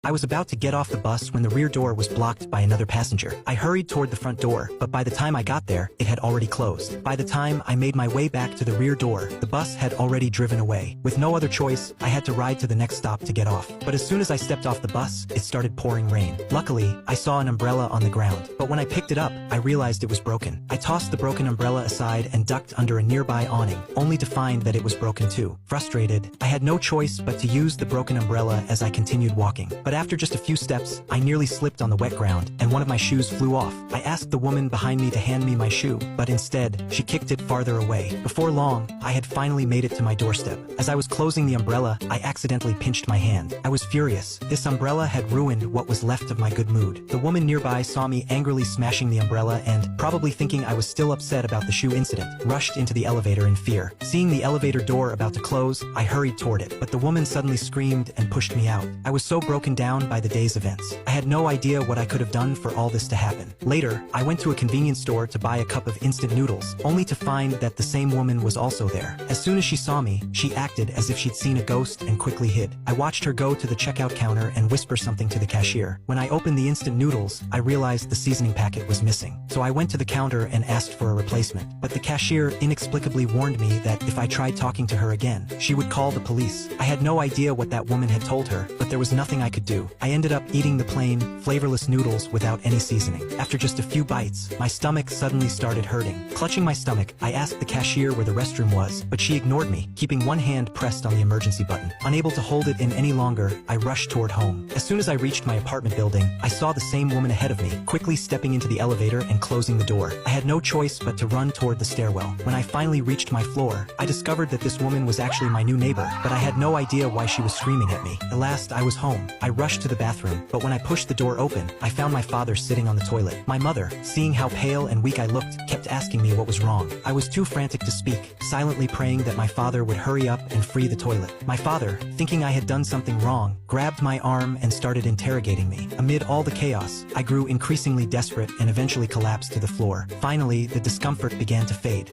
I was about to get off the bus when the rear door was blocked by another passenger. I hurried toward the front door, but by the time I got there, it had already closed. By the time I made my way back to the rear door, the bus had already driven away. With no other choice, I had to ride to the next stop to get off. But as soon as I stepped off the bus, it started pouring rain. Luckily, I saw an umbrella on the ground, but when I picked it up, I realized it was broken. I tossed the broken umbrella aside and ducked under a nearby awning, only to find that it was broken too. Frustrated, I had no choice but to use the broken umbrella as I continued walking. But after just a few steps, I nearly slipped on the wet ground, and one of my shoes flew off. I asked the woman behind me to hand me my shoe, but instead, she kicked it farther away. Before long, I had finally made it to my doorstep. As I was closing the umbrella, I accidentally pinched my hand. I was furious. This umbrella had ruined what was left of my good mood. The woman nearby saw me angrily smashing the umbrella and, probably thinking I was still upset about the shoe incident, rushed into the elevator in fear. Seeing the elevator door about to close, I hurried toward it, but the woman suddenly screamed and pushed me out. I was so broken down by the day's events. I had no idea what I could have done for all this to happen. Later, I went to a convenience store to buy a cup of instant noodles, only to find that the same woman was also there. As soon as she saw me, she acted as if she'd seen a ghost and quickly hid. I watched her go to the checkout counter and whisper something to the cashier. When I opened the instant noodles, I realized the seasoning packet was missing. So I went to the counter and asked for a replacement. But the cashier inexplicably warned me that if I tried talking to her again, she would call the police. I had no idea what that woman had told her, but there was nothing I could do. I ended up eating the plain, flavorless noodles without any seasoning. After just a few bites, my stomach suddenly started hurting. Clutching my stomach, I asked the cashier where the restroom was, but she ignored me, keeping one hand pressed on the emergency button. Unable to hold it in any longer, I rushed toward home. As soon as I reached my apartment building, I saw the same woman ahead of me, quickly stepping into the elevator and closing the door. I had no choice but to run toward the stairwell. When I finally reached my floor, I discovered that this woman was actually my new neighbor, but I had no idea why she was screaming at me. At last, I was home. I rushed to the bathroom, but when I pushed the door open, I found my father sitting on the toilet. My mother, seeing how pale and weak I looked, kept asking me what was wrong. I was too frantic to speak, silently praying that my father would hurry up and free the toilet. My father, thinking I had done something wrong, grabbed my arm and started interrogating me. Amid all the chaos, I grew increasingly desperate and eventually collapsed to the floor. Finally, the discomfort began to fade.